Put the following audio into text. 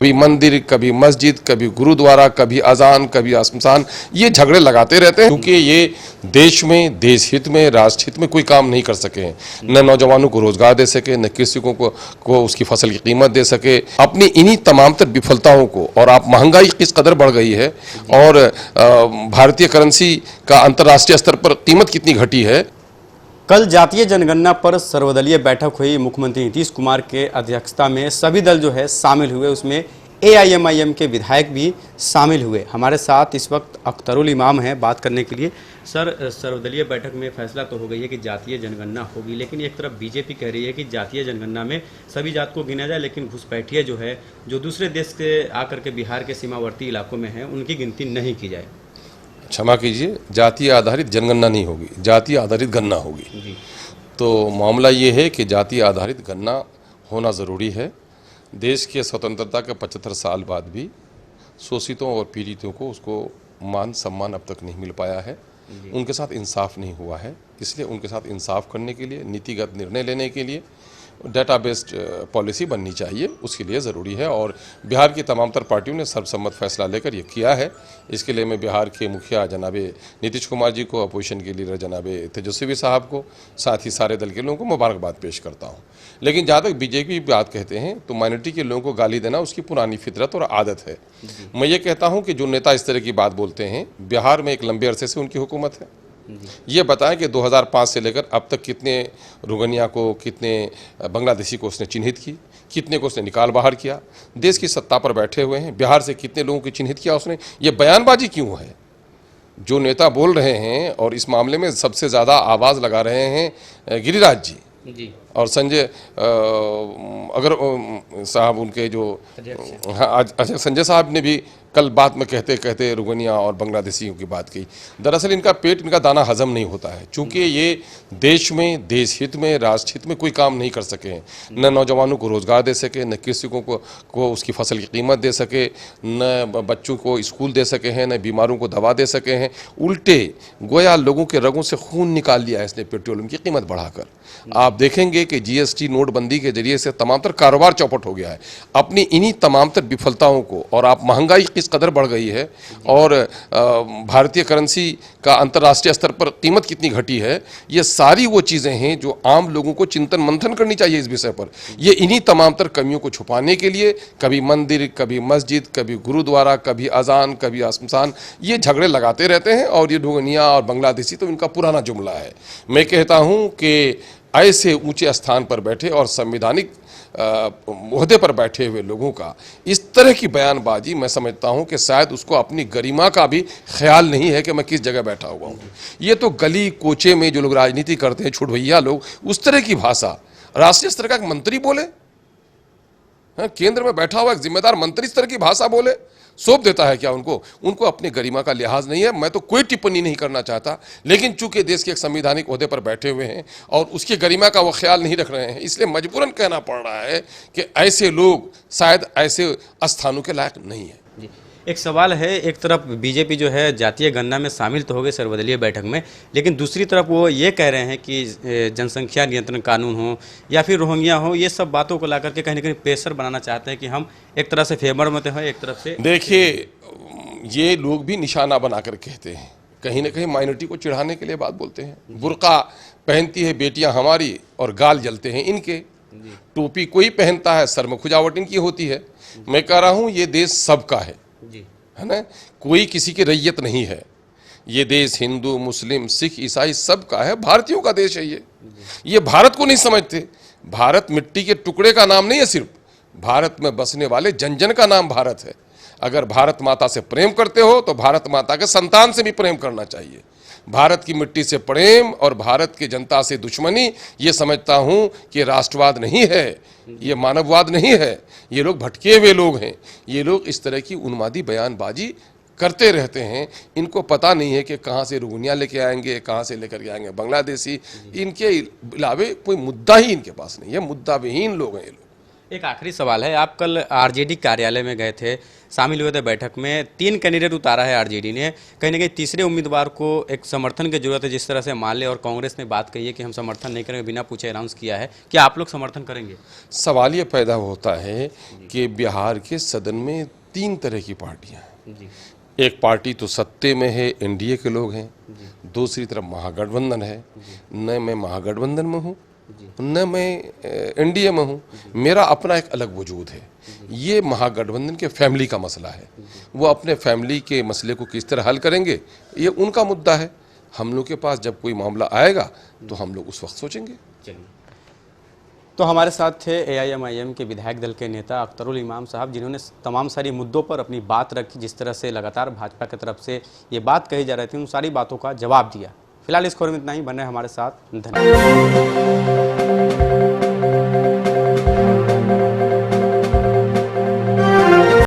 कभी मंदिर, कभी मस्जिद, कभी गुरुद्वारा, कभी अजान, कभी आसमसान, ये झगड़े लगाते रहते हैं क्योंकि ये देश में, देश हित में, राष्ट्र हित में कोई काम नहीं कर सके हैं। न नौजवानों को रोजगार दे सके, न कृषकों को उसकी फसल की कीमत दे सके। अपनी इन्हीं तमाम तर विफलताओं को, और आप महंगाई किस कदर बढ़ गई है और भारतीय करेंसी का अंतर्राष्ट्रीय स्तर पर कीमत कितनी घटी है। कल जातीय जनगणना पर सर्वदलीय बैठक हुई। मुख्यमंत्री नीतीश कुमार के अध्यक्षता में सभी दल जो है शामिल हुए, उसमें AIMIM के विधायक भी शामिल हुए। हमारे साथ इस वक्त अख्तरुल इमाम हैं बात करने के लिए। सर, सर्वदलीय बैठक में फैसला तो हो गई है कि जातीय जनगणना होगी, लेकिन एक तरफ बीजेपी कह रही है कि जातीय जनगणना में सभी जात को गिना जाए, लेकिन घुसपैठिए जो है, जो दूसरे देश से आकर के बिहार के सीमावर्ती इलाकों में हैं, उनकी गिनती नहीं की जाए। क्षमा कीजिए, जातीय आधारित जनगणना नहीं होगी, जातीय आधारित गणना होगी जी। तो मामला ये है कि जातीय आधारित गणना होना ज़रूरी है। देश के स्वतंत्रता के 75 साल बाद भी शोषितों और पीड़ितों को उसको मान सम्मान अब तक नहीं मिल पाया है, उनके साथ इंसाफ नहीं हुआ है। इसलिए उनके साथ इंसाफ करने के लिए, नीतिगत निर्णय लेने के लिए डाटा बेस्ड पॉलिसी बननी चाहिए, उसके लिए ज़रूरी है। और बिहार की तमाम तर पार्टियों ने सर्वसम्मत फैसला लेकर ये किया है। इसके लिए मैं बिहार के मुखिया जनाबे नीतीश कुमार जी को, अपोजिशन के लीडर जनाबे तेजस्वी साहब को, साथ ही सारे दल के लोगों को मुबारकबाद पेश करता हूँ। लेकिन जहाँ तक बीजेपी की बात कहते हैं तो माइनॉरिटी के लोगों को गाली देना उसकी पुरानी फितरत और आदत है। मैं ये कहता हूँ कि जो नेता इस तरह की बात बोलते हैं, बिहार में एक लंबे अरसे से उनकी हुकूमत है। ये बताएं कि 2005 से लेकर अब तक कितने रोगनिया को, कितने बांग्लादेशी को उसने चिन्हित की, कितने को उसने निकाल बाहर किया। देश की सत्ता पर बैठे हुए हैं, बिहार से कितने लोगों को चिन्हित किया उसने। ये बयानबाजी क्यों है? जो नेता बोल रहे हैं और इस मामले में सबसे ज़्यादा आवाज़ लगा रहे हैं गिरिराज जी और संजय अगर साहब, उनके जो अच्छा, संजय साहब ने भी कल बात में कहते कहते रुगनिया और बांग्लादेशियों की बात की। दरअसल इनका पेट, इनका दाना हजम नहीं होता है, चूंकि ये देश में, देश हित में, राष्ट्र हित में कोई काम नहीं कर सके हैं। न नौजवानों को रोजगार दे सके, न कृषकों को उसकी फसल की कीमत दे सके, न बच्चों को स्कूल दे सके हैं, न बीमारों को दवा दे सके हैं। उल्टे गोया लोगों के रगों से खून निकाल लिया है इसने पेट्रोलियम की कीमत बढ़ाकर। आप देखेंगे कि GST नोटबंदी के जरिए से तमाम तर कारोबार चौपट हो गया है। अपनी इन्हीं तमाम तर विफलताओं को, और आप महंगाई किस कदर बढ़ गई है और भारतीय करेंसी का अंतर्राष्ट्रीय स्तर पर कीमत कितनी घटी है, ये सारी वो चीज़ें हैं जो आम लोगों को चिंतन मंथन करनी चाहिए इस विषय पर। ये इन्हीं तमाम तर कमियों को छुपाने के लिए कभी मंदिर, कभी मस्जिद, कभी गुरुद्वारा, कभी अजान, कभी आसमसान, ये झगड़े लगाते रहते हैं। और ये ढोगनिया और बांग्लादेशी तो इनका पुराना जुमला है। मैं कहता हूँ कि ऐसे ऊंचे स्थान पर बैठे और संवैधानिक ओहदे पर बैठे हुए लोगों का इस तरह की बयानबाजी, मैं समझता हूं कि शायद उसको अपनी गरिमा का भी ख्याल नहीं है कि मैं किस जगह बैठा हुआ हूं। ये तो गली कोचे में जो लोग राजनीति करते हैं, छुटभैया लोग, उस तरह की भाषा राष्ट्रीय स्तर का एक मंत्री बोले, केंद्र में बैठा हुआ एक जिम्मेदार मंत्री इस तरह की भाषा बोले, सौंप देता है क्या उनको? उनको अपने गरिमा का लिहाज नहीं है। मैं तो कोई टिप्पणी नहीं करना चाहता, लेकिन चूंकि देश के एक संवैधानिक ओहदे पर बैठे हुए हैं और उसकी गरिमा का वो ख्याल नहीं रख रहे हैं, इसलिए मजबूरन कहना पड़ रहा है कि ऐसे लोग शायद ऐसे स्थानों के लायक नहीं है। जी, एक सवाल है, एक तरफ बीजेपी जो है जातीय गणना में शामिल तो हो गए सर्वदलीय बैठक में, लेकिन दूसरी तरफ वो ये कह रहे हैं कि जनसंख्या नियंत्रण कानून हो या फिर रोहिंग्या हो, ये सब बातों को लाकर के कहीं ना कहीं प्रेशर बनाना चाहते हैं कि हम एक तरह से फेवर में तो हैं, एक तरफ से। देखिए, ये लोग भी निशाना बनाकर कहते हैं, कहीं ना कहीं माइनॉरिटी को चिढ़ाने के लिए बात बोलते हैं। बुर्का पहनती है बेटियां हमारी और गाल जलते हैं इनके। टोपी कोई पहनता है, सर में खुजावट इनकी होती है। मैं कह रहा हूं ये देश सबका है ना, कोई किसी की रैयत नहीं है। ये देश हिंदू, मुस्लिम, सिख, ईसाई सबका है, भारतीयों का देश है। ये भारत को नहीं समझते। भारत मिट्टी के टुकड़े का नाम नहीं है, सिर्फ भारत में बसने वाले जन जन का नाम भारत है। अगर भारत माता से प्रेम करते हो तो भारत माता के संतान से भी प्रेम करना चाहिए। भारत की मिट्टी से प्रेम और भारत की जनता से दुश्मनी, ये समझता हूं कि राष्ट्रवाद नहीं है, ये मानववाद नहीं है। ये लोग भटके हुए लोग हैं। ये लोग इस तरह की उन्मादी बयानबाजी करते रहते हैं। इनको पता नहीं है कि कहाँ से रुगनिया लेके आएंगे, कहाँ से लेकर के आएंगे बांग्लादेशी। इनके अलावे कोई मुद्दा ही इनके पास नहीं है, मुद्दा विहीन लोग हैं ये लोग। एक आखिरी सवाल है, आप कल आरजेडी कार्यालय में गए थे, शामिल हुए थे बैठक में, 3 कैंडिडेट उतारा है आरजेडी ने, कहीं ना कहीं तीसरे उम्मीदवार को एक समर्थन की जरूरत है, जिस तरह से माले और कांग्रेस ने बात कही है कि हम समर्थन नहीं करेंगे, बिना पूछे अनाउंस किया है, क्या आप लोग समर्थन करेंगे? सवाल ये पैदा होता है कि बिहार के सदन में 3 तरह की पार्टियां हैं। जी एक पार्टी तो सत्ते में है, एनडीए के लोग हैं, दूसरी तरफ महागठबंधन है। न मैं महागठबंधन में हूँ, न मैं एनडीए में हूँ, मेरा अपना एक अलग वजूद है। ये महागठबंधन के फैमिली का मसला है, वो अपने फैमिली के मसले को किस तरह हल करेंगे ये उनका मुद्दा है। हम लोग के पास जब कोई मामला आएगा तो हम लोग उस वक्त सोचेंगे। चलिए, तो हमारे साथ थे एआईएमआईएम के विधायक दल के नेता अख्तरुल इमाम साहब, जिन्होंने तमाम सारी मुद्दों पर अपनी बात रखी, जिस तरह से लगातार भाजपा की तरफ से ये बात कही जा रही थी, उन सारी बातों का जवाब दिया। फिलहाल इस खबर में इतना ही, बने हमारे साथ, धन्यवाद।